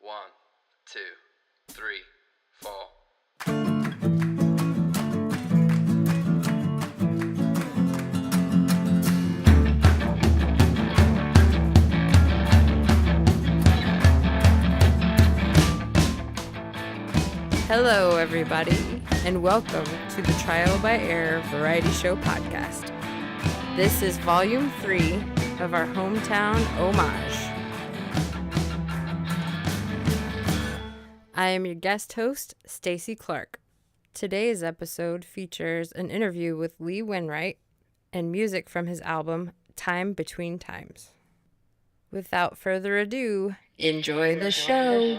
1, 2, 3, 4. Hello, everybody, and welcome to the Trial by Air Variety Show podcast. This is Volume 3 of our hometown Homage. I am your guest host, Stacy Clark. Today's episode features an interview with Lee Winright and music from his album, Time Between Times. Without further ado, enjoy the show.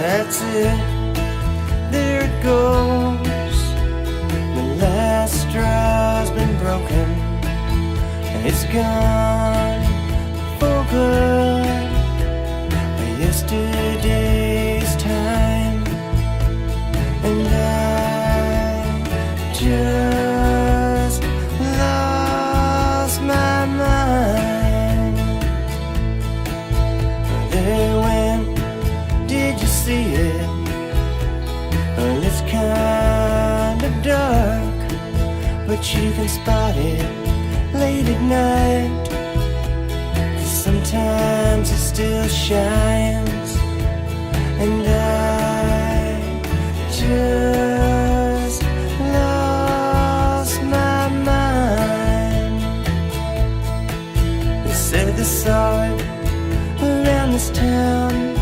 That's it, there it goes. The last straw's been broken, and it's gone for good. By yesterday's time, and I just lost my mind. There went, did you see it? Well, it's kind of dark, but you can spot it late at night. 'Cause sometimes it still shines, and I just lost my mind. They said they saw it around this town,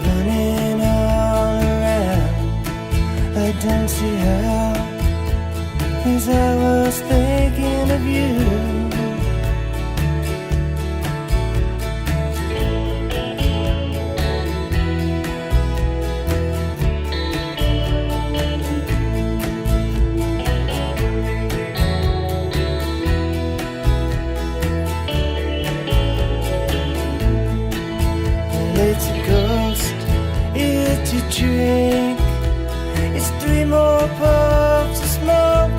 running all around. I don't see how, 'cause I was thinking of you. It's a ghost, it's a drink, it's 3 more puffs of smoke,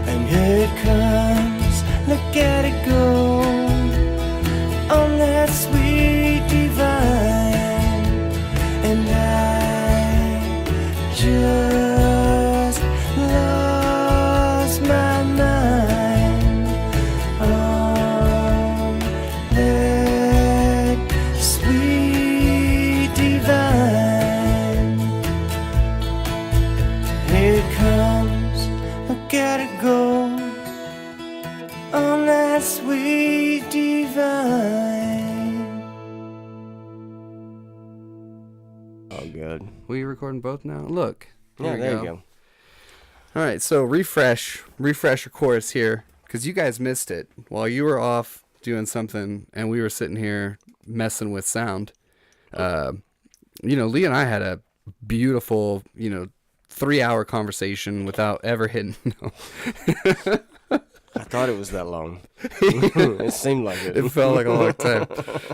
and here it comes, look at it go, on that sweet divine, and I just lost my mind on that sweet divine. Here it comes, look at it go, on that sweet divine. Oh, good. We recording both now? Look. Yeah, there you go. All right, so refresh your chorus here, because you guys missed it while you were off doing something, and we were sitting here messing with sound. Lee and I had a beautiful, 3-hour conversation without ever hitting. No. I thought it was that long. It seemed like it. It felt like a long time.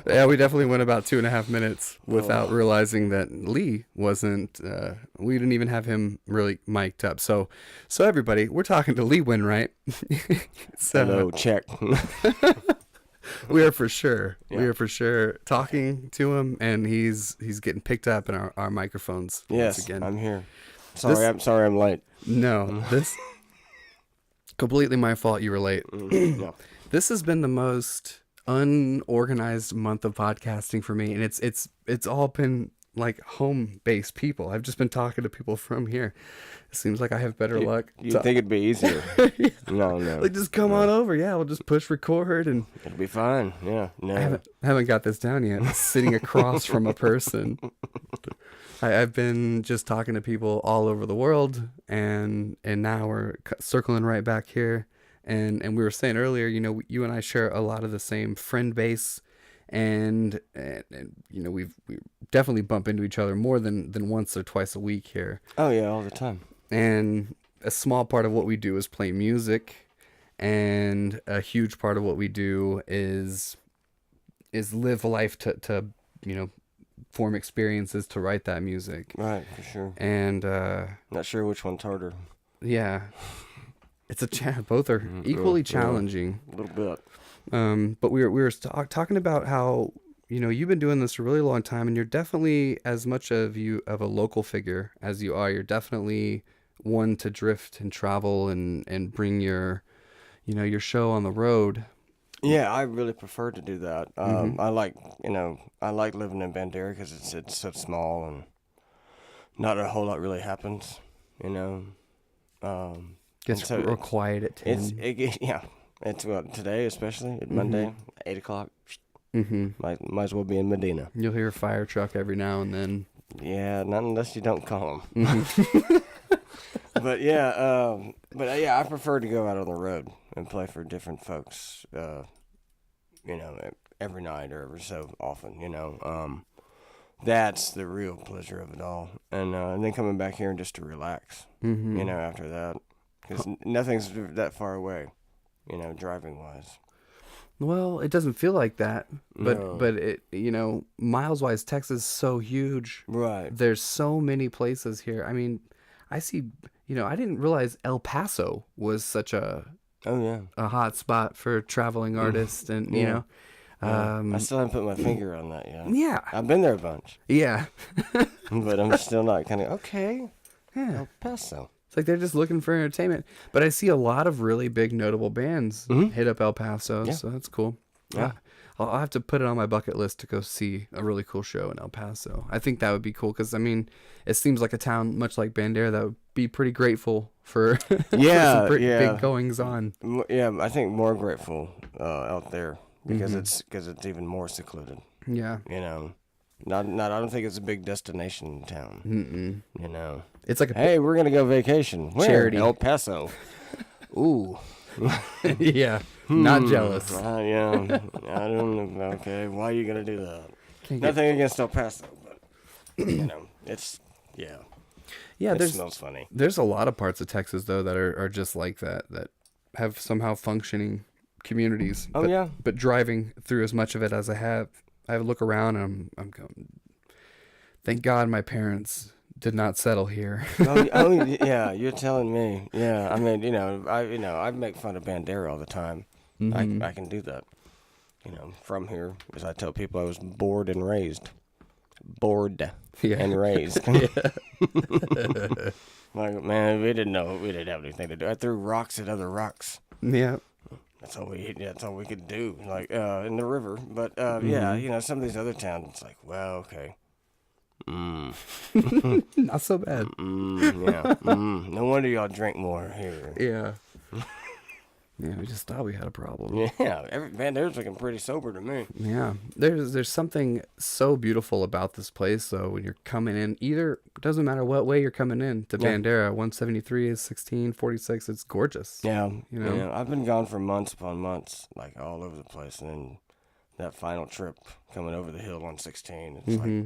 Yeah, we definitely went about 2.5 minutes without realizing that Lee wasn't, we didn't even have him really mic'd up. So everybody, we're talking to Lee Winright. Hello, check. We are for sure. Yeah. We are for sure talking to him, and he's getting picked up in our microphones. Yes, once again. I'm here. Sorry I'm late. No, this completely my fault. You were late. No. This has been the most unorganized month of podcasting for me, and it's all been like home-based people. I've just been talking to people from here. It seems like I have better luck. You'd think it'd be easier. Yeah. No. Like, just come on over. Yeah, we'll just push record, and It'll be fine. Yeah. No. I haven't got this down yet. Sitting across from a person. I've been just talking to people all over the world, and now we're circling right back here. And we were saying earlier, you and I share a lot of the same friend base, and we definitely bump into each other more than once or twice a week here. Oh yeah, all the time. And a small part of what we do is play music, and a huge part of what we do is live life to form experiences to write that music. Right, for sure. And Not sure which one's harder. yeah, it's both are equally challenging. A little bit. But we were talking about how, you've been doing this a really long time, and you're definitely as much of a local figure as you are. You're definitely one to drift and travel and bring your show on the road. Yeah, I really prefer to do that. I like living in Bandera because it's so small and not a whole lot really happens. Gets so real quiet at 10. It's today especially at Monday, 8:00. Might as well be in Medina. You'll hear a fire truck every now and then. Yeah, not unless you don't call them. Mm-hmm. But yeah, I prefer to go out on the road and play for different folks. Every night or every so often. That's the real pleasure of it all, and then coming back here and just to relax. After that, because nothing's that far away. Driving wise. Well, it doesn't feel like that, but No. but it miles wise, Texas is so huge. Right. There's so many places here. I mean, I see. I didn't realize El Paso was such a hot spot for traveling artists, and Yeah. I still haven't put my finger on that yet. yeah, I've been there a bunch, yeah, but I'm still not kind of okay. yeah. El Paso. It's like they're just looking for entertainment. But I see a lot of really big notable bands hit up El Paso, Yeah. so that's cool. Yeah. I'll have to put it on my bucket list to go see a really cool show in El Paso. I think that would be cool because, it seems like a town much like Bandera that would be pretty grateful for, Yeah, for some yeah. big goings on. Yeah, I think more grateful out there because it's even more secluded. Yeah. Not. I don't think it's a big destination town. It's like Hey, we're gonna go vacation. Where? Charity. El Paso. Ooh. yeah, not jealous. Yeah. I don't know. Okay, why are you gonna do that? Can't get- Nothing against El Paso, but it's yeah. it smells funny. There's a lot of parts of Texas though that are just like that have somehow functioning communities. Oh, yeah. But driving through as much of it as I look around and I'm going, thank God my parents did not settle here. Yeah, you're telling me. Yeah, I make fun of Bandera all the time. I can do that. From here, as I tell people, I was born and raised. Bored and raised. Like, man, we didn't have anything to do. I threw rocks at other rocks. Yeah. That's all we could do, like in the river. But yeah, some of these other towns, it's like, well, okay. Not so bad. Yeah. No wonder y'all drink more here. Yeah. Yeah, we just thought we had a problem. Yeah, Bandera's looking pretty sober to me. Yeah. There's something so beautiful about this place though when you're coming in. Doesn't matter what way you're coming in to Bandera. 173 is 1646. It's gorgeous. Yeah. I've been gone for months upon months, like all over the place, and then that final trip coming over the hill on 16, it's like,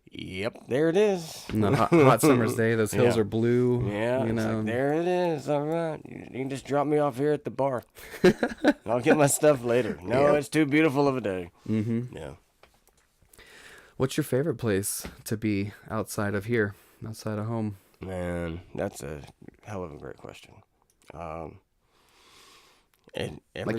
yep, there it is. And the hot summer's day, those hills are blue. Yeah, it's like, there it is. All right, you can just drop me off here at the bar. I'll get my stuff later. No, it's too beautiful of a day. Yeah. What's your favorite place to be outside of here, outside of home? Man, that's a hell of a great question. Like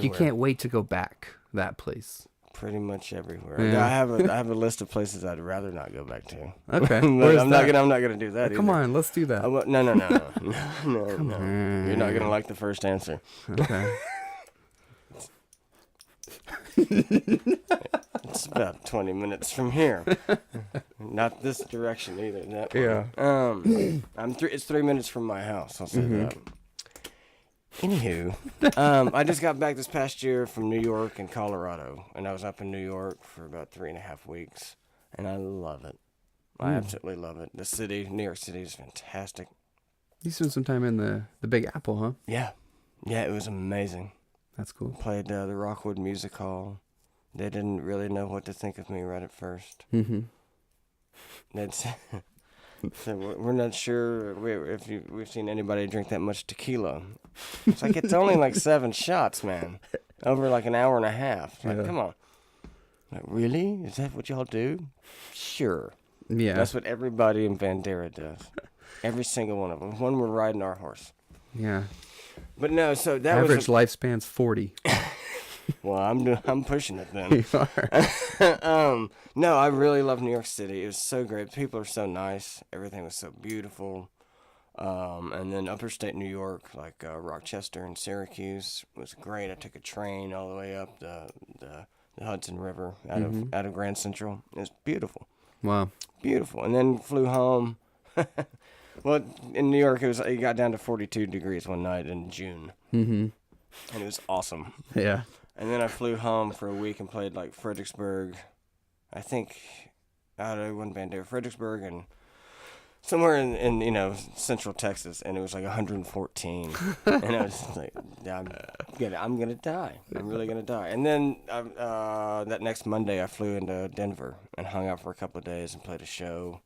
you can't wait to go back that place. Pretty much everywhere. Yeah. I have a list of places I'd rather not go back to. Okay, But I'm not gonna do that. Come either. on, let's do that. No. You're not gonna like the first answer. Okay. It's about 20 minutes from here. Not this direction either. That way. It's 3 minutes from my house. I'll say that. Anywho, I just got back this past year from New York and Colorado, and I was up in New York for about 3.5 weeks, and I love it. I absolutely love it. The city, New York City, is fantastic. You spent some time in the Big Apple, huh? Yeah, it was amazing. That's cool. Played the Rockwood Music Hall. They didn't really know what to think of me right at first. So we're not sure if we've seen anybody drink that much tequila. It's like it's only like 7 shots, man, over like an hour and a half. It's like, come on. Like, really? Is that what y'all do? Sure. Yeah. That's what everybody in Bandera does. Every single one of them. When we're riding our horse. Yeah. But no, so that Average was lifespan's 40. well, I'm pushing it then. You are. No, I really love New York City. It was so great. People are so nice. Everything was so beautiful. And then upper state New York, like Rochester and Syracuse, was great. I took a train all the way up the Hudson River out of Grand Central. It was beautiful. Wow. Beautiful. And then flew home. Well, in New York, it got down to 42 degrees one night in June. Mm-hmm. And it was awesome. Yeah. And then I flew home for a week and played like Fredericksburg. I think out of one Bandera, Fredericksburg and somewhere in central Texas, and it was like 114. And I was like, I'm gonna die. I'm really gonna die. And then that next Monday, I flew into Denver and hung out for a couple of days and played a show,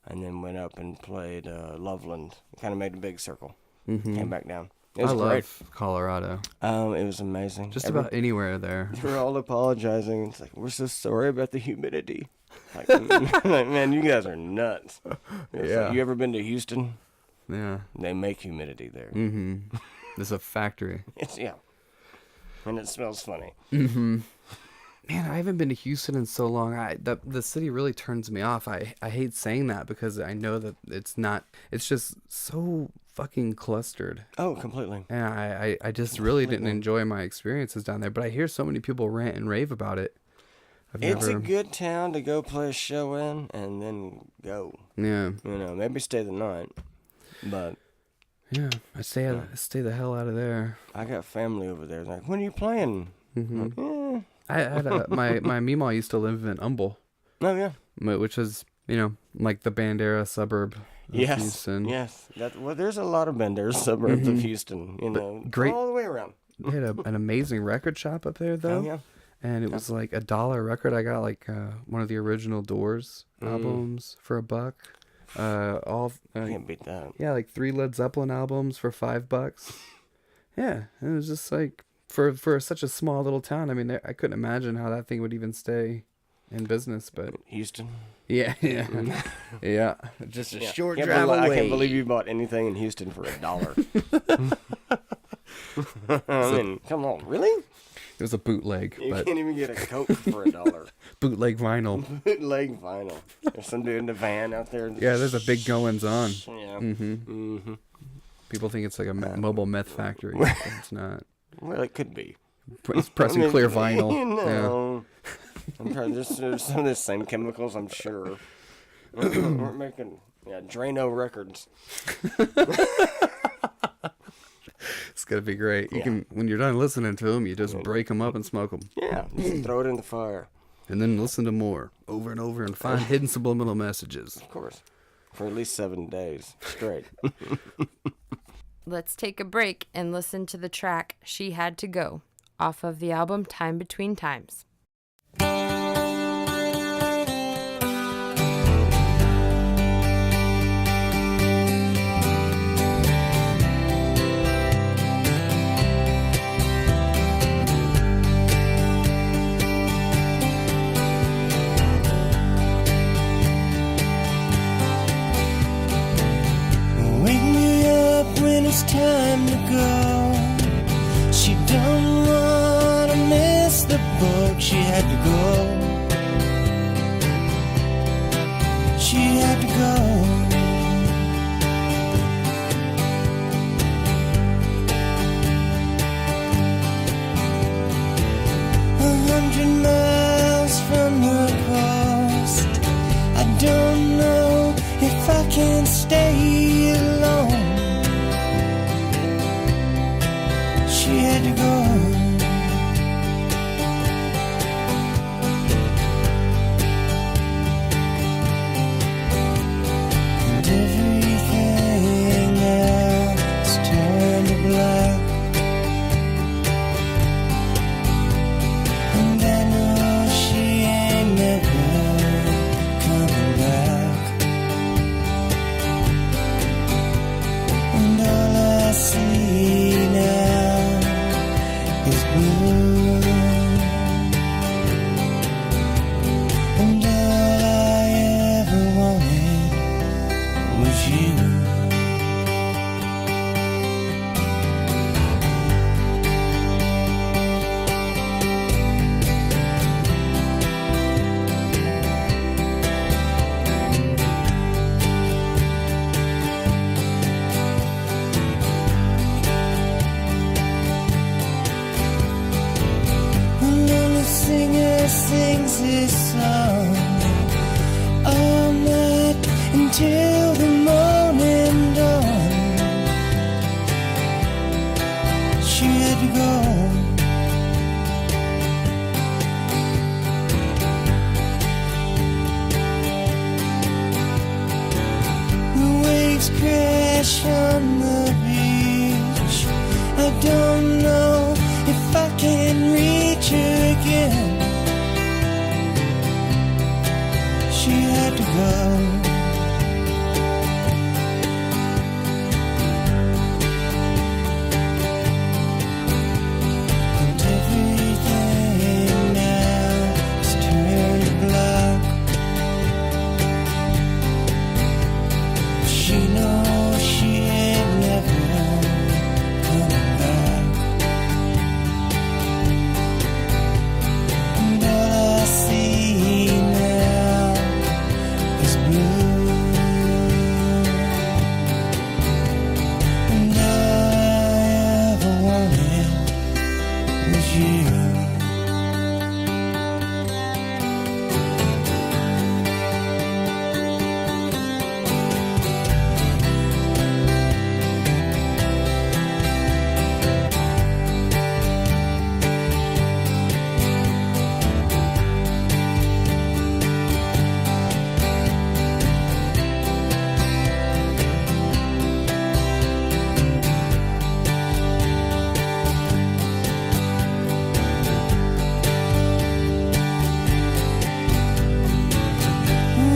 and then went up and played Loveland. Kind of made a big circle. Mm-hmm. Came back down. It was I great. love Colorado. It was amazing. Just about anywhere there. They were all apologizing. It's like, we're so sorry about the humidity. Like, man, you guys are nuts. Yeah. Like, you ever been to Houston? Yeah. They make humidity there. Mm-hmm. There's a factory. Yeah. And it smells funny. Mm-hmm. Man, I haven't been to Houston in so long. The city really turns me off. I hate saying that because I know that it's just so fucking clustered. Oh, completely. And I just really didn't enjoy my experiences down there. But I hear so many people rant and rave about it. It's a good town to go play a show in and then go. Yeah. Maybe stay the night. But yeah, I stay the hell out of there. I got family over there. Like, when are you playing? Mm-hmm. Like, I had my meemaw used to live in Humble. Oh yeah. Which is like the Bandera suburb of Houston. Yes. There's a lot of Bandera suburbs of Houston. Great. All the way around. They had an amazing record shop up there though. Oh yeah. And it was like $1 record. I got like one of the original Doors albums for $1. Can't beat that. Yeah, like 3 Led Zeppelin albums for $5. Yeah, it was just like for such a small little town. I mean, I couldn't imagine how that thing would even stay in business. But Houston. yeah, yeah. Just a short drive I away. can't believe you bought anything in Houston for $1. I mean, come on, really? It was a bootleg. You but can't even get a Coke for $1. bootleg vinyl. Bootleg vinyl. There's some dude in the van out there. Yeah, there's a big goings on. Yeah. Mm-hmm. People think it's like a mobile meth factory. But it's not. Well, it could be. It's pressing clear vinyl. I'm trying. There's some of the same chemicals, I'm sure. We're making Drano records. It's gonna be great. You can, when you're done listening to them, you just break them up and smoke them. Yeah, just throw it in the fire. And then listen to more over and over and find hidden subliminal messages. Of course, for at least 7 days straight. Let's take a break and listen to the track "She Had to Go" off of the album Time Between Times. It's time to go. She don't wanna miss the boat. She had to go. She had to go. A 100 miles from the coast. I don't know if I can stay alone. She had to go. And everything else turned to black. And I know she ain't never coming back. sings this song all night until the morning dawn. She had to go. The waves crash on the beach. I don't know if I can reach her again. She had to go. And everything now is turned black. She knows she ain't never coming back. And all I see now is blue. And all I ever wanted was you.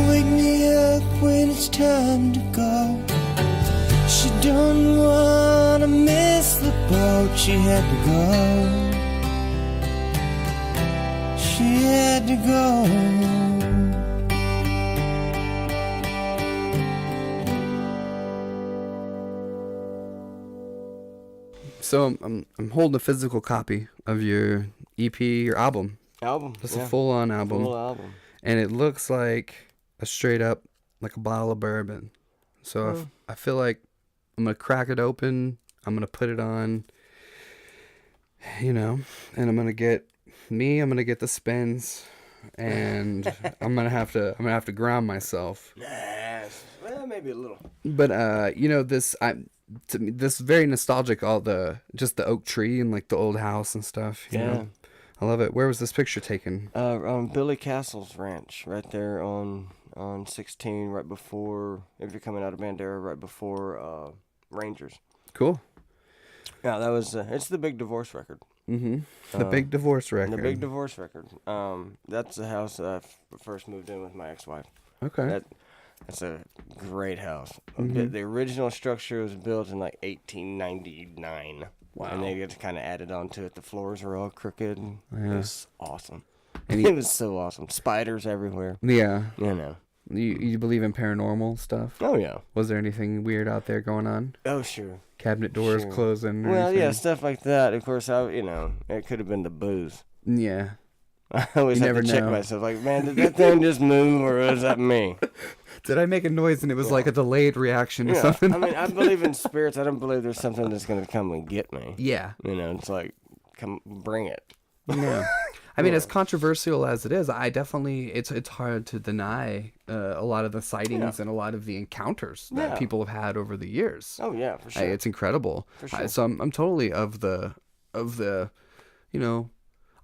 Wake me up when it's time to go. She don't wanna miss the boat. She had to go. She had to go. So I'm holding a physical copy of your EP, your album. Album. It's yeah. a full-on album, Full album. and it looks like a straight up like a bottle of bourbon. So I feel like I'm gonna crack it open. I'm gonna put it on, and I'm gonna get the spins, and I'm gonna have to ground myself. Nice. Well, maybe a little. But to me, this is very nostalgic. All the oak tree and like the old house and stuff. You know? I love it. Where was this picture taken? On Billy Castle's ranch, right there on 16, right before, if you're coming out of Bandera, right before Rangers. Cool. Yeah, that was, it's the big divorce record. Mm-hmm. The big divorce record. The big divorce record. That's the house that I first moved in with my ex-wife. Okay. That's a great house. Mhm. The original structure was built in like 1899. Wow. And they just kind of added on to it. The floors were all crooked. Yeah. It was awesome. And It was so awesome. Spiders everywhere. Yeah. You know. You believe in paranormal stuff? Oh, yeah. Was there anything weird out there going on? Oh, sure. Cabinet doors Sure. closing? Or Well, anything? yeah, stuff like that. Of course, it could have been the booze. Yeah. I always You have to never check know. myself. Like, man, did that thing just move, or was that me? Did I make a noise and it was like a delayed reaction to Yeah. something? I mean, I believe in spirits. I don't believe there's something that's going to come and get me. Yeah. It's like, come, bring it. Yeah. I mean, as controversial as it is, I definitely, it's hard to deny a lot of the sightings and a lot of the encounters that people have had over the years. Oh, yeah, for sure. It's incredible. For sure. So I'm totally of the,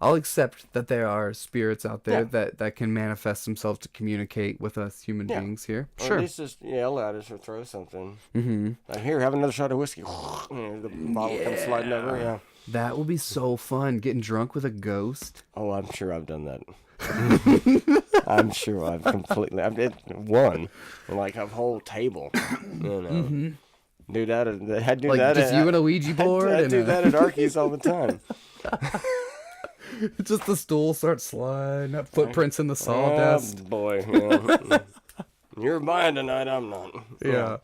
I'll accept that there are spirits out there that can manifest themselves to communicate with us human beings here. Or Sure. at least just yell at us or throw something. Mm-hmm. Like, here, have another shot of whiskey. The bottle comes sliding over, yeah. That will be so fun, getting drunk with a ghost. Oh, I'm sure I've done that. I'm sure I've completely. I've did one, like a whole table. Mm-hmm. Do that. I do Like that. just you and a Ouija board. I and do that at Arky's all the time. Just the stool starts sliding up, footprints in the sawdust. Oh boy, yeah. You're buying tonight. I'm not. Yeah.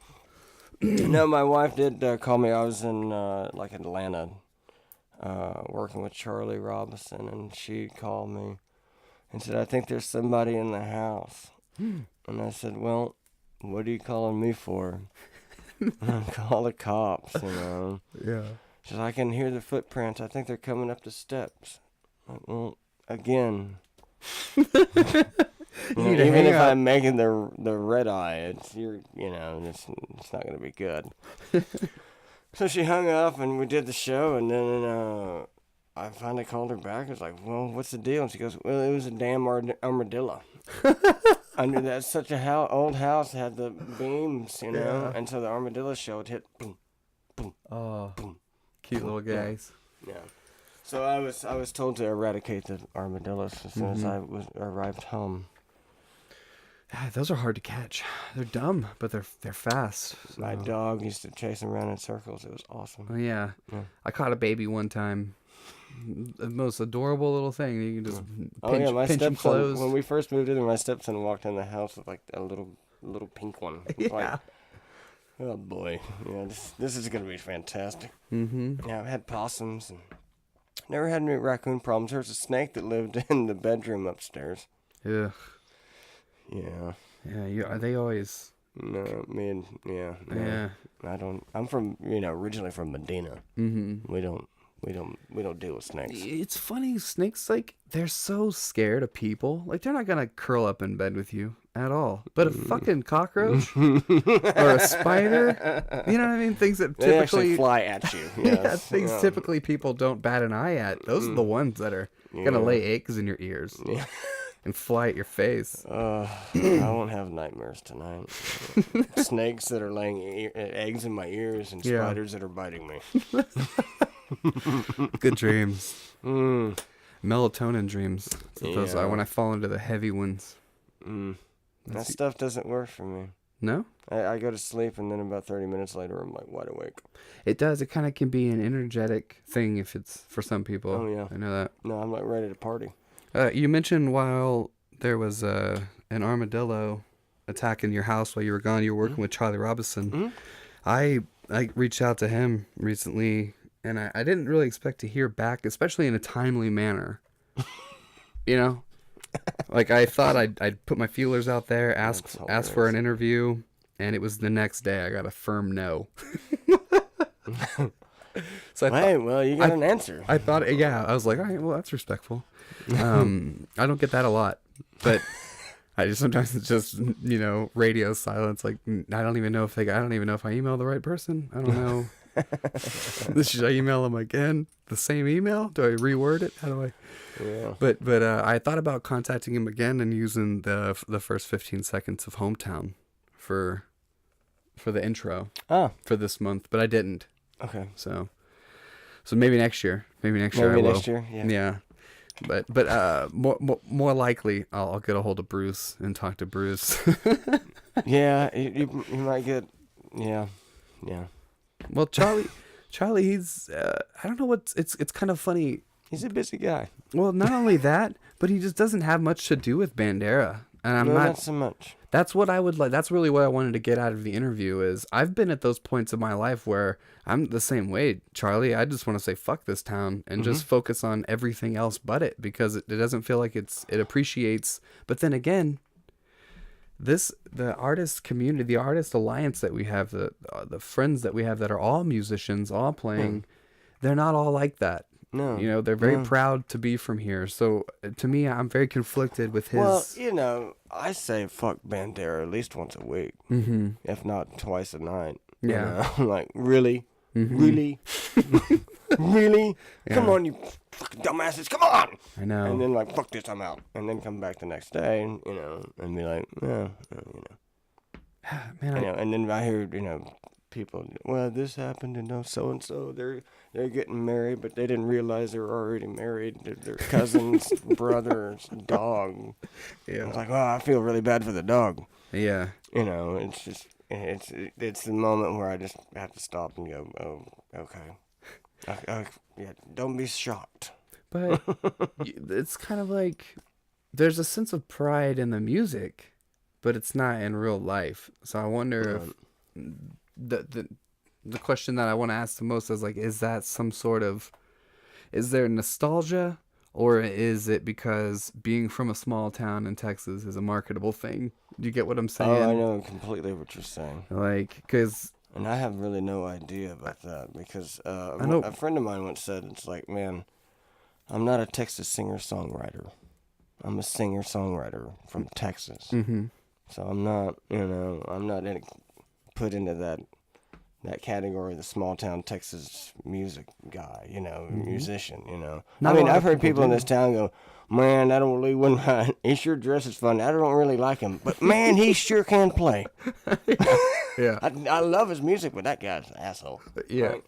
No, my wife did call me. I was in like Atlanta, working with Charlie Robinson, and she called me and said, "I think there's somebody in the house." And I said, "Well, what are you calling me for?" Call the cops, Yeah. She said, "I can hear the footprints. I think they're coming up the steps." Like, well, again, need to even hang if up. I'm making the red eye, it's not gonna be good. So she hung up, and we did the show, and then I finally called her back. I was like, "Well, what's the deal?" And she goes, "Well, it was a damn armadillo." Under that, such a old house had the beams, Yeah. and so the armadillo show, it hit boom, boom, Oh, boom. cute little guys. Yeah. So I was told to eradicate the armadillos as soon as I arrived home. Ah, those are hard to catch. They're dumb, but they're fast. So. My dog used to chase them around in circles. It was awesome. Oh, yeah. Yeah. I caught a baby one time. The most adorable little thing. You can just pinch, my pinch them stepson. close. When we first moved in, my stepson walked in the house with like a little pink one. It was Yeah. Like, oh boy, this is gonna be fantastic. Mm-hmm. Yeah, I've had possums and never had any raccoon problems. There was a snake that lived in the bedroom upstairs. Yeah. Yeah. Yeah. They always. No, no, Yeah. I don't. I'm from originally from Medina. Mm-hmm. We don't deal with snakes. It's funny. Snakes, like, they're so scared of people. Like, they're not gonna curl up in bed with you at all. But a fucking cockroach or a spider, you know what I mean? Things that They typically actually fly at you. yeah, Yes. things typically people don't bat an eye at. Those are the ones that are gonna Yeah. lay eggs in your ears Yeah. and fly at your face. I won't have nightmares tonight. Snakes that are laying eggs in my ears and Yeah. spiders that are biting me. Good dreams. Mm. Melatonin dreams. So those are Yeah. when I fall into the heavy ones. Mm. That That's- stuff doesn't work for me. No? I go to sleep and then about 30 minutes later I'm like wide awake. It does. It kind of can be an energetic thing if it's for some people. Oh, yeah. I know that. No, I'm like ready to party. You mentioned while there was an armadillo attacking your house while you were gone, you were working with Charlie Robinson. Mm-hmm. I reached out to him recently, and I didn't really expect to hear back, especially in a timely manner. You know, like I thought I'd put my feelers out there, ask for hilarious. an interview, and it was the next day I got a firm no. So Hey, well, you got an answer. I thought, yeah, I was like, all right, well, that's respectful. I don't get that a lot, but I just sometimes it's just radio silence. Like I don't even know if I email the right person. I don't know. Should I email them again? The same email? Do I reword it? How do I? Yeah. But I thought about contacting him again and using the first 15 seconds of Hometown for the intro Oh, for this month, but I didn't. okay. So maybe next year. Maybe next year I Maybe will. next year. Yeah. Yeah. But more likely I'll get a hold of Bruce and talk to Bruce. Yeah, you might get. Yeah. Well, Charlie, he's I don't know what's it's kind of funny. He's a busy guy. Well, not only that, but he just doesn't have much to do with Bandera, and I'm No, not. not so much. That's what I would like. That's really what I wanted to get out of the interview. Is I've been at those points in my life where I'm the same way, Charlie. I just want to say fuck this town and just focus on everything else but it, because it doesn't feel like it appreciates. But then again, the artist community, the artist alliance that we have, the friends that we have that are all musicians, all playing, they're not all like that. No. They're very proud to be from here. So to me, I'm very conflicted with his. Well, I say fuck Bandera at least once a week, if not twice a night. Yeah. Like, really? Really? Really? Come on, you fucking dumbasses, come on! I know. And then, like, fuck this, I'm out. And then come back the next day, and be like, Man, and then I hear, people, well, this happened, and so-and-so, they're getting married, but they didn't realize they were already married. Their cousin's brother's dog. Yeah. It's like, well, I feel really bad for the dog. Yeah. It's just, it's the moment where I just have to stop and go, oh, okay. Yeah, don't be shocked. But it's kind of like there's a sense of pride in the music, but it's not in real life. So I wonder if the question that I want to ask the most is like, is that some sort of, is there nostalgia, or is it because being from a small town in Texas is a marketable thing? Do you get what I'm saying? Oh, I know completely what you're saying. Like, because And I have really no idea about that because know- a friend of mine once said, it's like, man, I'm not a Texas singer-songwriter. I'm a singer-songwriter from Texas. Mm-hmm. So I'm not, put into that category, the small town Texas music guy, musician, Not a lot I've of heard people in do. this town go, man, that old Lee Winright, he sure dresses funny. I don't really like him, but man, he sure can play. Yeah. I love his music, but that guy's an asshole. Yeah. Like,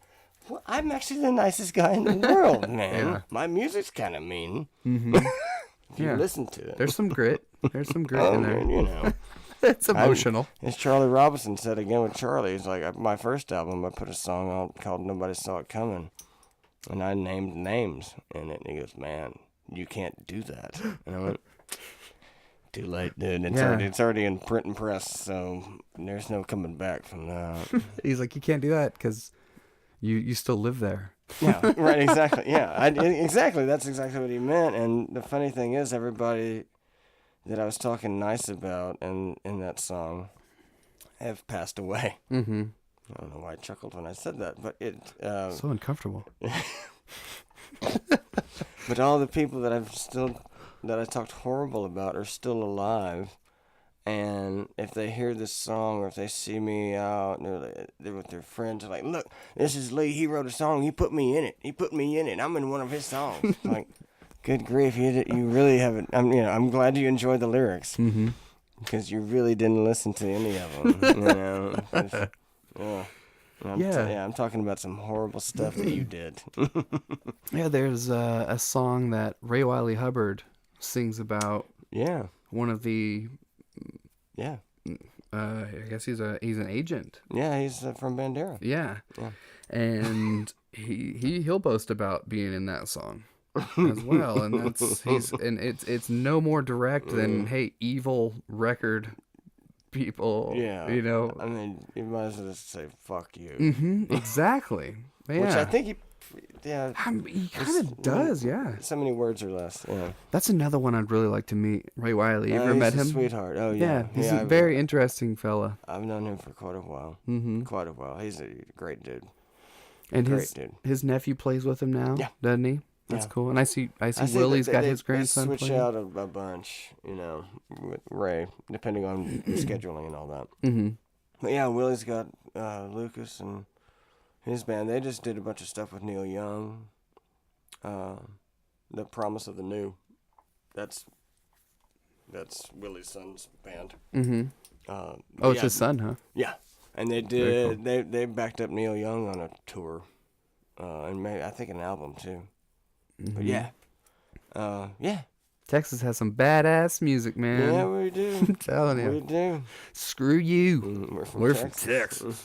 well, I'm actually the nicest guy in the world, man. Yeah. My music's kind of mean. Mm-hmm. If you listen to it. There's some grit. There's some grit in there. Man, It's emotional. As Charlie Robinson said again with Charlie, he's like, my first album, I put a song on called Nobody Saw It Coming, and I named names in it, and he goes, man, you can't do that. And I went, too late, dude. It's already in print and press, so there's no coming back from that. He's like, you can't do that because you still live there. Yeah, right, exactly. Yeah, exactly. That's exactly what he meant. And the funny thing is, everybody that I was talking nice about in that song have passed away. Mm-hmm. I don't know why I chuckled when I said that, but So uncomfortable. But all the people that I talked horrible about are still alive, and if they hear this song or if they see me out and they're with their friends, they're like, look, this is Lee, he wrote a song, he put me in it, I'm in one of his songs. Like, good grief, you really haven't. I'm glad you enjoyed the lyrics, Mm-hmm. because you really didn't listen to any of them. I'm talking about some horrible stuff that you did. Yeah, there's a song that Ray Wiley Hubbard sings about. Yeah, One of the, yeah, I guess he's an agent. yeah. He's from Bandera. Yeah. Yeah. And he'll boast about being in that song as well, and it's no more direct than, hey, evil record people. Yeah. I mean, you might as well just say "fuck you." Mm-hmm. Exactly. Yeah. Which I think he kind of does. Yeah. So many words or less. Yeah. That's another one I'd really like to meet. Ray Wiley. You ever He's met a him? sweetheart. Oh yeah. Yeah. He's a very interesting fella. I've known him for quite a while. Mm-hmm. Quite a while. He's a great dude. And Great dude. his nephew plays with him now. Yeah. Doesn't he? That's Yeah. cool. And I see that Willie's got his grandson They switch playing. out a bunch, with Ray, depending on scheduling and all that. Mm-hmm. But yeah, Willie's got Lucas and his band. They just did a bunch of stuff with Neil Young. The Promise of the New. That's Willie's son's band. Mm-hmm. It's his son, huh? Yeah, and they did. They backed up Neil Young on a tour, and maybe I think an album too. Mm-hmm. But yeah. Texas has some badass music, man. Yeah, we do. I'm telling you. We do. Screw you. We're from Texas.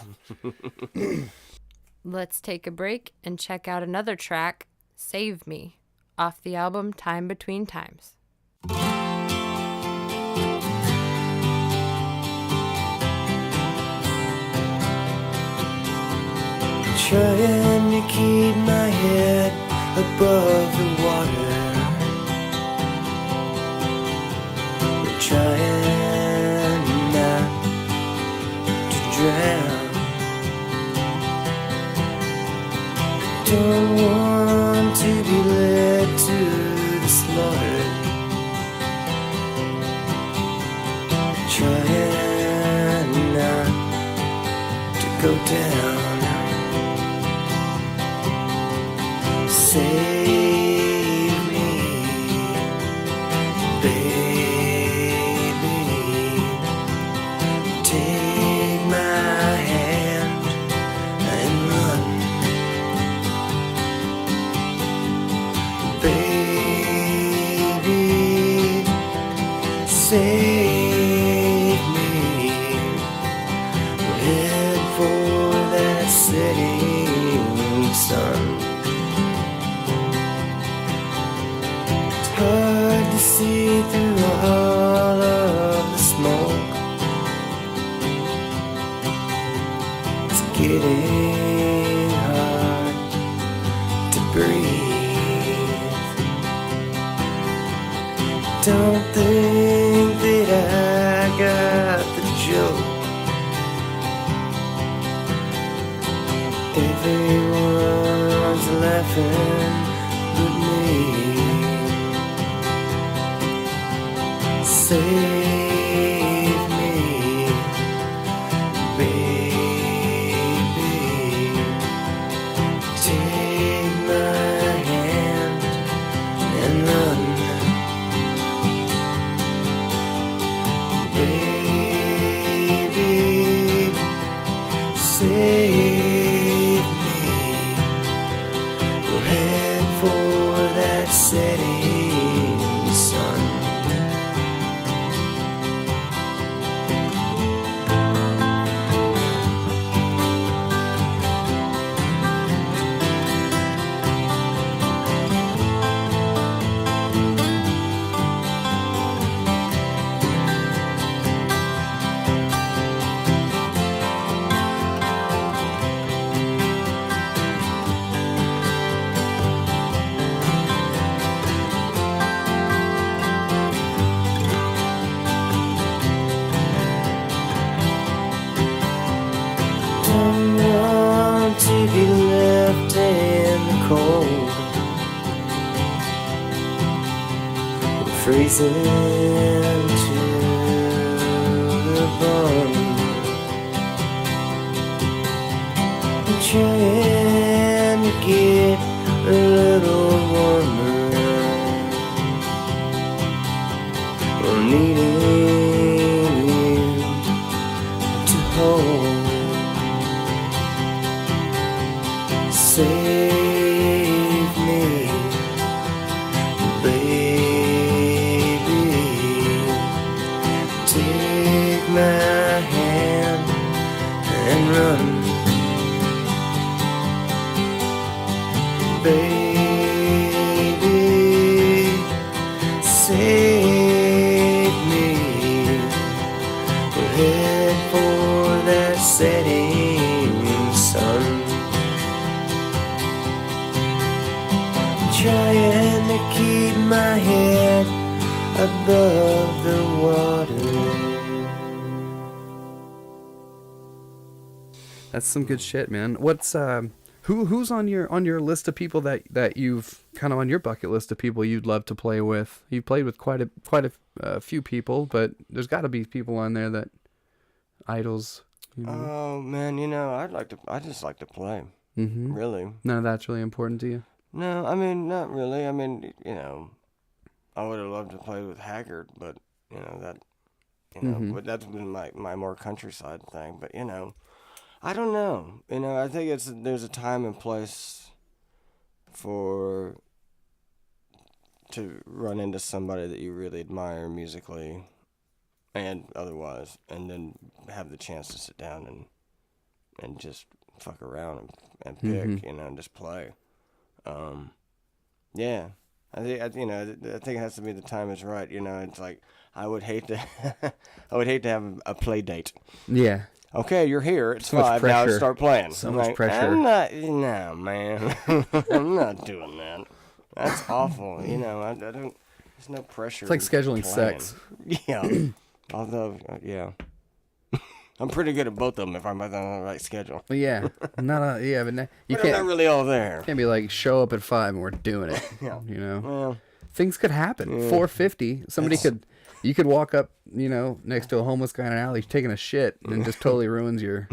Let's take a break and check out another track, Save Me, off the album Time Between Times. Trying to keep my head above the water, trying not to drown. Don't want to be led to the slaughter, trying not to go down. Save me, baby. Take my hand and run, baby. Save me. Head for that setting sun. Hard to see through all of the smoke. It's getting hard to breathe. Don't think that I got the joke. Everyone's laughing but me. Save me, baby. Take my hand and run, baby. Save me. We'll head for that setting sun. Don't want to be left in the cold, freezing to the bone. I'm trying to get a little warmer. I'm needing you to hold. Save me, baby. Take my hand and run, baby. Save me. We'll head for that setting sun. Trying to keep my head above the water. That's some good shit, man. What's who's on your list of people that you've kind of on your bucket list of people you'd love to play with? You've played with quite a few people, but there's got to be people on there that idols. You know? Oh man, I just like to play. Mm-hmm. Really. None of that's really important to you. No, I mean not really. I mean, I would have loved to play with Haggard, but but that's been my more countryside thing. But I don't know. I think there's a time and place to run into somebody that you really admire musically and otherwise, and then have the chance to sit down and just fuck around and pick, and just play. Yeah, I think it has to be the time is right. It's like I would hate to have a play date. Yeah. Okay, you're here. It's So much 5 now. pressure. Start playing. So I'm much like, pressure. No, man. I'm not doing that. That's awful. I don't. There's no pressure. It's like in scheduling playing. sex. Yeah. Although, yeah. I'm pretty good at both of them if I'm on the right schedule. Well, yeah. But But I'm not can't really all there. be like show up at 5 and we're doing it. Yeah. Well, Well, things could happen. 4:50. You could walk up, next to a homeless guy in an alley taking a shit and it just totally ruins your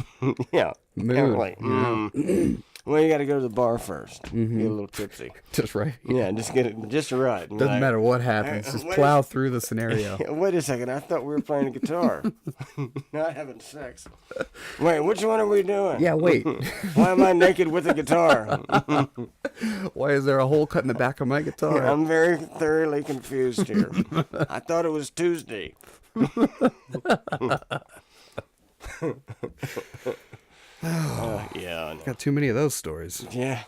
yeah. mood. Apparently. Well, you got to go to the bar first. Get a little tipsy. Just right. Yeah, just get it just right. And Doesn't matter what happens. Just plow through the scenario. Wait a second. I thought we were playing a guitar, not having sex. Wait, which one are we doing? Yeah, wait. Why am I naked with a guitar? Why is there a hole cut in the back of my guitar? I'm very thoroughly confused here. I thought it was Tuesday. Yeah. I know. Got too many of those stories. Yeah.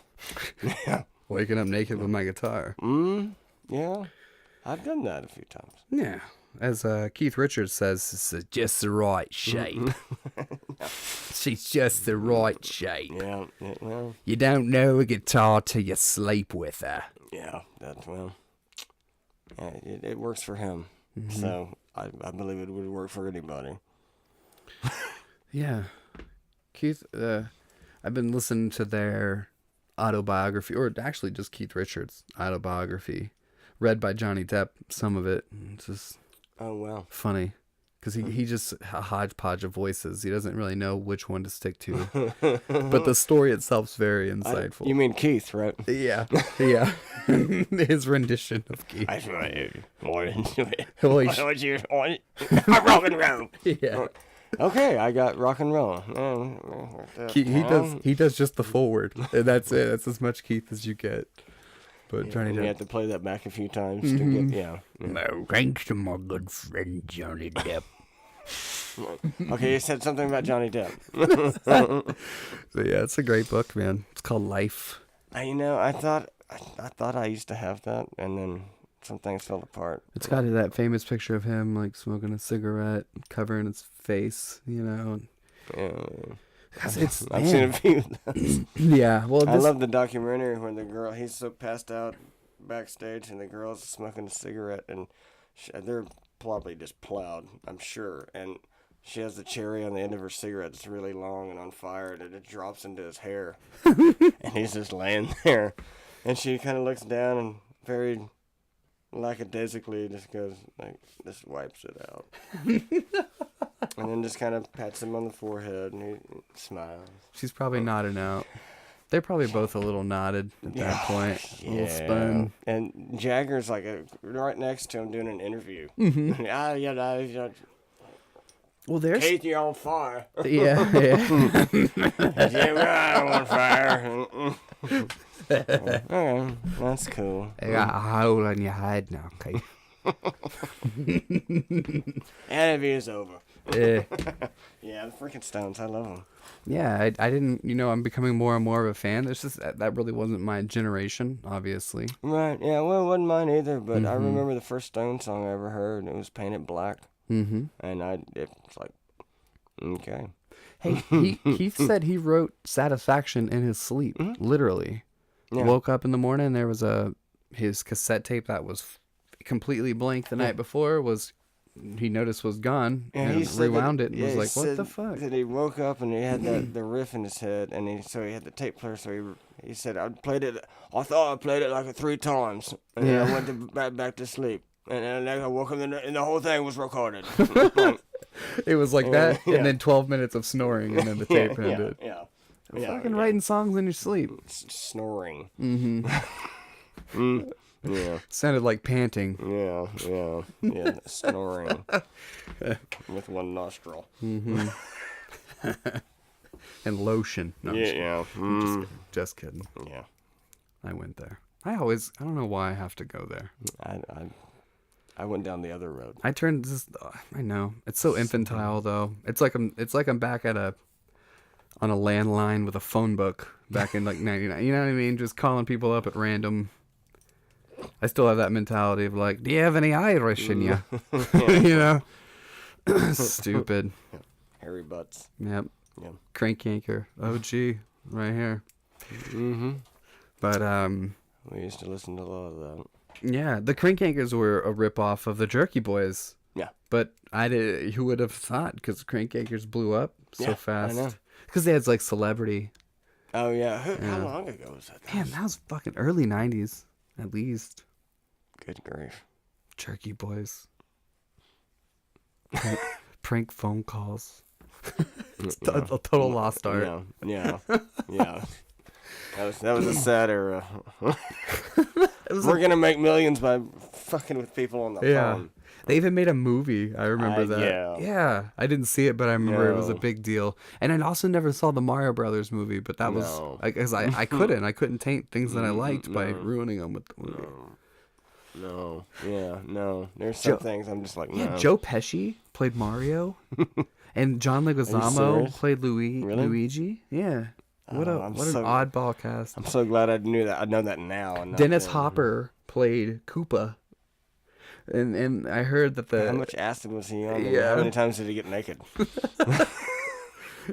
Yeah. Waking up naked with my guitar. Yeah. I've done that a few times. Yeah. As Keith Richards says, it's just the right shape. She's just the right shape. Yeah. Well. You don't know a guitar till you sleep with her. Yeah. Yeah, it works for him. So I believe it would work for anybody. Yeah. Keith, I've been listening to their autobiography, or actually just Keith Richards' autobiography, read by Johnny Depp, some of it. It's just Oh, well. Funny. Because he just a hodgepodge of voices. He doesn't really know which one to stick to. But the story itself's very insightful. You mean Keith, right? Yeah. Yeah. His rendition of Keith. I tried more into it. Holy What you want? Rock and roll. Yeah. Okay, I got rock and roll. He does just the forward. And that's it. That's as much Keith as you get. But Johnny You Depp. have to play that back a few times to get, yeah. No, thanks to my good friend Johnny Depp. Okay, you said something about Johnny Depp. So yeah, it's a great book, man. It's called Life. You know, I thought I used to have that, and then some things fell apart. It's got that famous picture of him like smoking a cigarette, covering his face, you know. Yeah. It's I've seen a few of those. Yeah, well, I love the documentary when the girl, he's so passed out backstage, and the girl's smoking a cigarette, and they're probably just plowed, I'm sure, and she has the cherry on the end of her cigarette that's really long and on fire, and it drops into his hair, and he's just laying there, and she kind of looks down and very lackadaisically just goes, like, just wipes it out. And then just kind of pats him on the forehead, and he smiles. She's probably nodding out. They're probably both a little nodded at that point. A little spun. And Jagger's like right next to him doing an interview. Well, there's... Keith, you're on fire. Yeah, yeah. Yeah, I'm on fire. Okay, that's cool. You got a hole in your head now, okay? Interview's over. Yeah. Yeah, the freaking Stones, I love them. Yeah, I didn't, I'm becoming more and more of a fan. There's just, that really wasn't my generation, obviously. Right, yeah, well, it wasn't mine either, but I remember the first Stone song I ever heard, and it was Painted Black. Mm-hmm. And it's like, okay. Hey, Keith said he wrote Satisfaction in his sleep, literally. Yeah. Woke up in the morning, there was his cassette tape that was completely blank the night before he noticed was gone, Yeah, and rewound it and was like, what the he fuck? said he woke up and he had the riff in his head, and he had the tape player, so he said, I thought I played it like 3 times, and then I went back to sleep, and then I woke up and the whole thing was recorded. It was like that, and then 12 minutes of snoring, and then the tape ended. Yeah. Fucking writing songs in your sleep. Snoring. Mm-hmm. Yeah. Sounded like panting. Yeah, snoring with one nostril. Mm-hmm. And lotion. No, just kidding. Yeah. I went there. I don't know why I have to go there. I went down the other road. I turned this. I know it's so infantile though. It's like I'm back on a landline with a phone book back in like '99. You know what I mean? Just calling people up at random. I still have that mentality of like, do you have any Irish in you? Stupid. Hairy butts. Yep. Yeah. Crank yanker. OG right here. Mm-hmm. But we used to listen to a lot of that. Yeah, the Crank Yankers were a ripoff of the Jerky Boys. Yeah. But who would have thought? Because the Crank Yankers blew up so fast. I know. Because they had like celebrity. Oh yeah. How long ago was that? Man, that was fucking early '90s, at least. Good grief. Jerky Boys. Prank phone calls. It's a total lost art. Yeah. That was a sad era. We're gonna make millions by fucking with people on the phone. They even made a movie. I remember that. Yeah. I didn't see it, but I remember it was a big deal. And I also never saw the Mario Brothers movie, but that was because I couldn't taint things that I liked by ruining them with the movie. No. Yeah. No. There's some things I'm just like, no. Yeah, Joe Pesci played Mario, and John Leguizamo played Luigi. Yeah. What an oddball cast. I'm so glad I knew that. I know that now. And Dennis Hopper played Koopa. And I heard that how much acid was he on? Yeah. How many times did he get naked?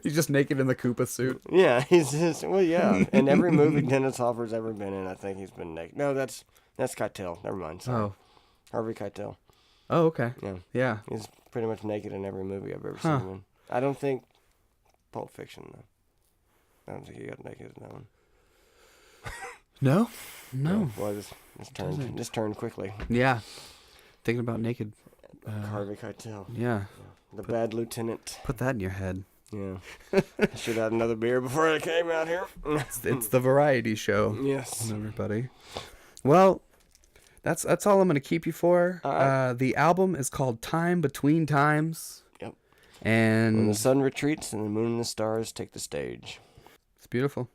He's just naked in the Koopa suit. Yeah, he's just In every movie Dennis Hopper's ever been in, I think he's been naked. No, that's Keitel. Never mind. Sorry. Harvey Keitel. Oh, okay. Yeah. He's pretty much naked in every movie I've ever seen him in. I don't think Pulp Fiction though. I don't think he got naked in that one. No. Yeah, well, this turned quickly. Yeah. Thinking about naked Harvey Keitel. Yeah. The bad lieutenant. Put that in your head. Yeah. I should have had another beer before I came out here. It's the variety show. Yes. Everybody. Well, that's all I'm going to keep you for. The album is called Time Between Times. Yep. And when the sun retreats and the moon and the stars take the stage. It's beautiful.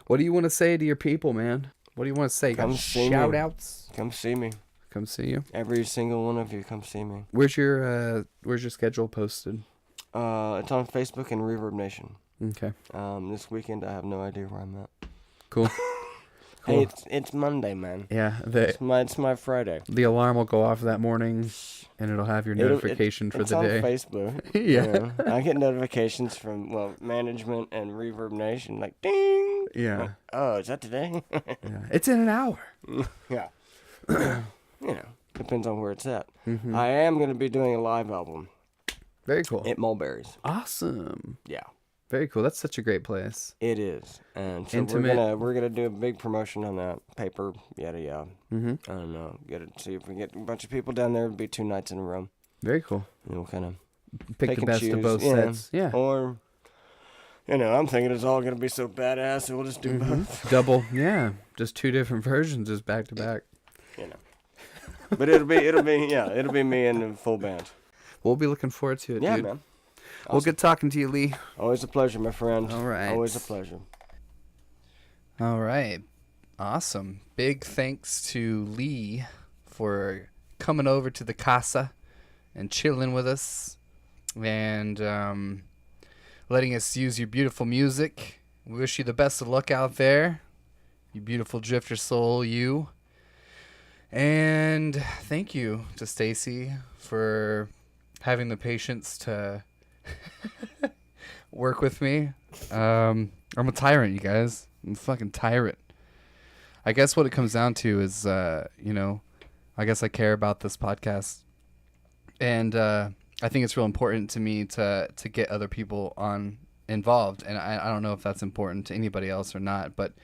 What do you want to say to your people, man? What do you want to say? Come Got see shout me. outs? Come see me. Come see you. Every single one of you, come see me. Where's your schedule posted? It's on Facebook and Reverb Nation. Okay. This weekend I have no idea where I'm at. Cool. Hey, it's Monday, man. Yeah. It's my Friday. The alarm will go off that morning, and it'll have your notification for the day. It's on Facebook. Yeah. I get notifications from management and Reverb Nation, like ding. Yeah. Like, oh, is that today? Yeah. It's in an hour. Yeah. Depends on where it's at. Mm-hmm. I am going to be doing a live album Very cool. at Mulberry's. Awesome. Yeah. Very cool. That's such a great place. It is, and so Intimate. we're gonna do a big promotion on that paper, yada yada. Mm-hmm. I don't know. See if we get a bunch of people down there. It'll be 2 nights in a row. Very cool. And we'll kind of Pick the best of both sets. Yeah. Or, I'm thinking it's all gonna be so badass, so we'll just do both. Double. Yeah. Just 2 different versions, just back to back. But it'll be me and the full band. We'll be looking forward to it, Yeah, dude. man. Well, good talking to you, Lee. Always a pleasure, my friend. All right. Always a pleasure. All right. Awesome. Big thanks to Lee for coming over to the casa and chilling with us and letting us use your beautiful music. We wish you the best of luck out there, you beautiful drifter soul, you. And thank you to Stacy for having the patience to work with me. I'm a tyrant, you guys. I'm a fucking tyrant. I guess what it comes down to is, I guess I care about this podcast. And I think it's real important to me to get other people involved. And I don't know if that's important to anybody else or not, but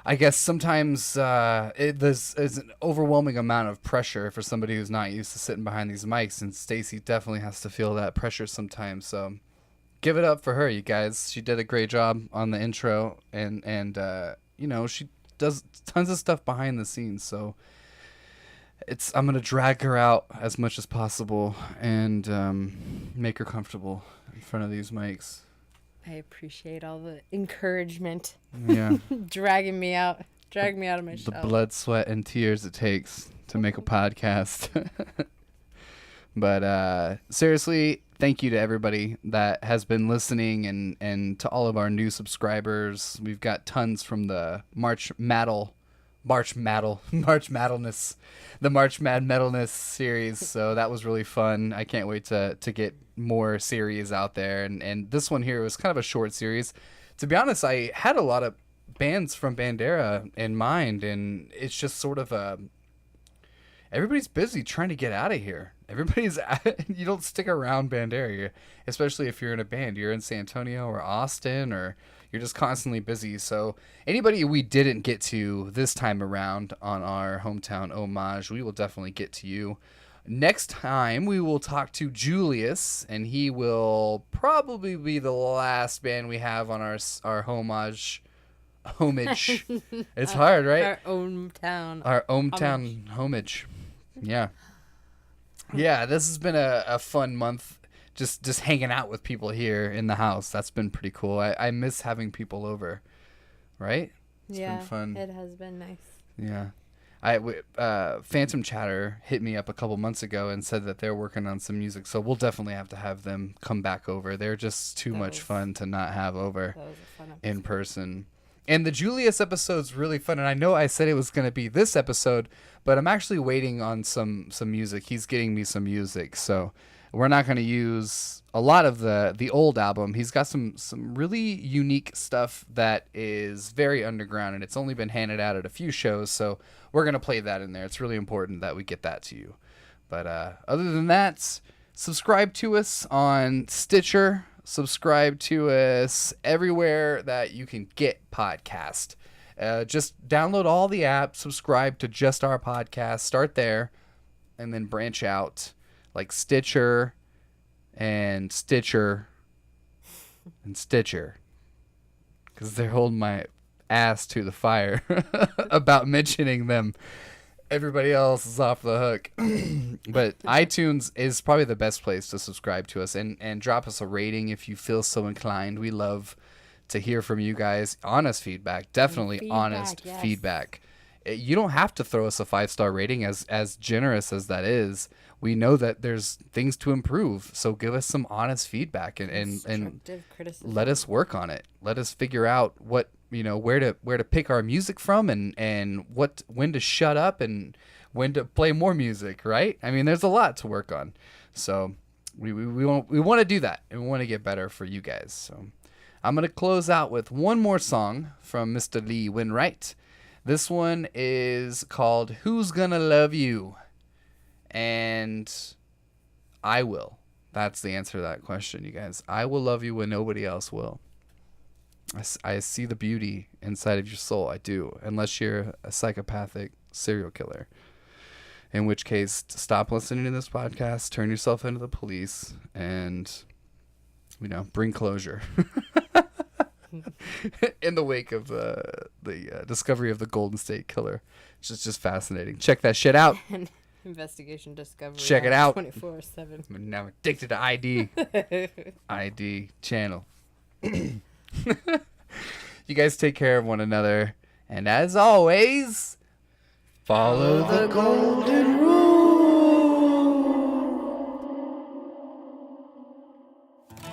I guess sometimes there's an overwhelming amount of pressure for somebody who's not used to sitting behind these mics, and Stacy definitely has to feel that pressure sometimes. So give it up for her, you guys. She did a great job on the intro, and she does tons of stuff behind the scenes. So I'm gonna drag her out as much as possible and make her comfortable in front of these mics. I appreciate all the encouragement. Yeah. Drag me out of my The shell. blood, sweat, and tears it takes to make a podcast. But seriously, thank you to everybody that has been listening and to all of our new subscribers. We've got tons from the March Mad Metalness series. So that was really fun. I can't wait to get more series out there. And this one here was kind of a short series. To be honest, I had a lot of bands from Bandera in mind, and it's just sort of everybody's busy trying to get out of here. You don't stick around Bandera, especially if you're in a band. You're in San Antonio or Austin, or you're just constantly busy. So anybody we didn't get to this time around on our hometown homage, we will definitely get to you. Next time we will talk to Julius, and he will probably be the last band we have on our homage. It's hard, right? Our hometown. Our hometown homage. Yeah. Yeah, this has been a fun month. Just hanging out with people here in the house. That's been pretty cool. I miss having people over, right? It's been fun. It has been nice. Yeah. Phantom Chatter hit me up a couple months ago and said that they're working on some music, so we'll definitely have to have them come back over. They're just too much fun to not have over That was a fun episode. in person. And the Julius episode's really fun, and I know I said it was going to be this episode, but I'm actually waiting on some music. He's getting me some music, so we're not going to use a lot of the old album. He's got some really unique stuff that is very underground, and it's only been handed out at a few shows, so we're going to play that in there. It's really important that we get that to you. But other than that, subscribe to us on Stitcher. Subscribe to us everywhere that you can get podcast. Just download all the apps, subscribe to just our podcast, start there, and then branch out. like Stitcher and Stitcher and Stitcher, because they're holding my ass to the fire about mentioning them. Everybody else is off the hook. But iTunes is probably the best place to subscribe to us, and drop us a rating if you feel so inclined. We love to hear from you guys. Honest feedback, definitely honest feedback. You don't have to throw us a 5-star rating, as generous as that is. We know that there's things to improve, so give us some honest feedback and let us work on it. Let us figure out what, where to pick our music from, and when to shut up and when to play more music, right? I mean, there's a lot to work on. So we want to do that, and we want to get better for you guys. So I'm going to close out with one more song from Mr. Lee Winright. This one is called Who's Gonna Love You? And I will. That's the answer to that question, you guys. I will love you when nobody else will. I see the beauty inside of your soul. I do. Unless you're a psychopathic serial killer. In which case, stop listening to this podcast, turn yourself into the police, and, bring closure. In the wake of the discovery of the Golden State Killer. Which is just fascinating. Check that shit out. Investigation Discovery. Check it out. 24/7. I'm now addicted to ID. ID channel. You guys take care of one another. And as always, follow the golden rule.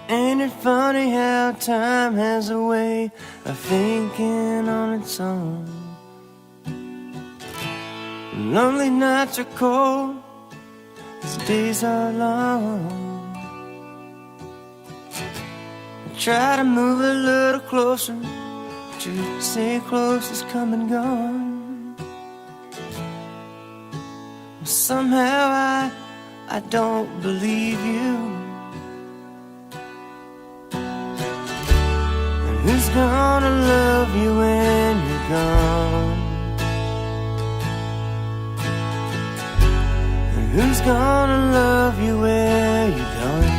Ain't it funny how time has a way of thinking on its own? Lonely nights are cold, as days are long. I try to move a little closer, but you say close is come and gone. Somehow I don't believe you. And who's gonna love you when you're gone? Who's gonna love you where you're going?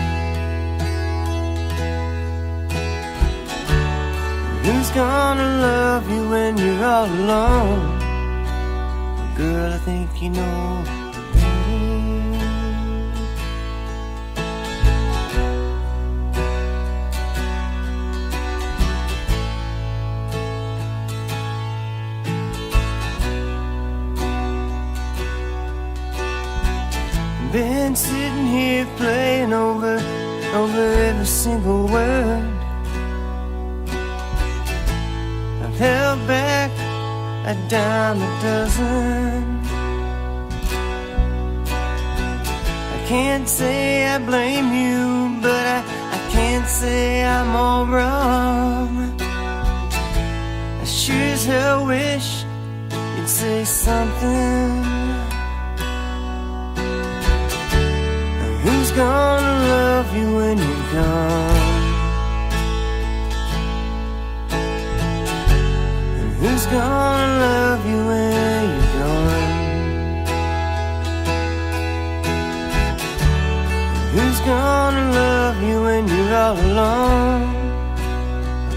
Who's gonna love you when you're all alone? Girl, I think you know been sitting here playing over every single word. I've held back a dime a dozen. I can't say I blame you, but I can't say I'm all wrong. I sure as hell wish you'd say something. Who's gonna love you when you're gone? And who's gonna love you when you're gone? And who's gonna love you when you're all alone?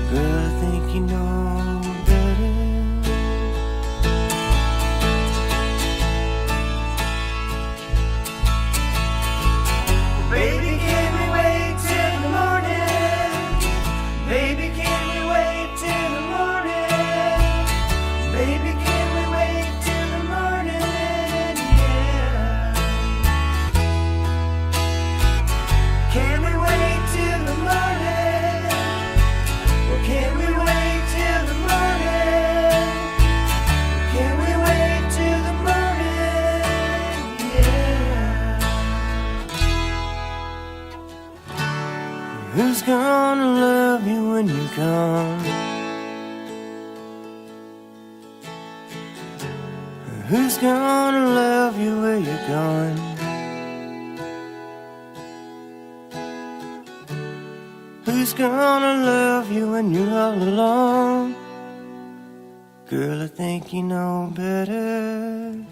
Girl, I think you know better. Baby, can we wait till the morning? Baby, can we wait till the morning? Baby, can we wait till the morning? Yeah. Can we wait till the morning? Or can we wait till the morning? Can we wait till the morning? Yeah. Who's gonna love you when you're gone? Who's gonna love you where you're going? Who's gonna love you when you're all alone? Girl, I think you know better.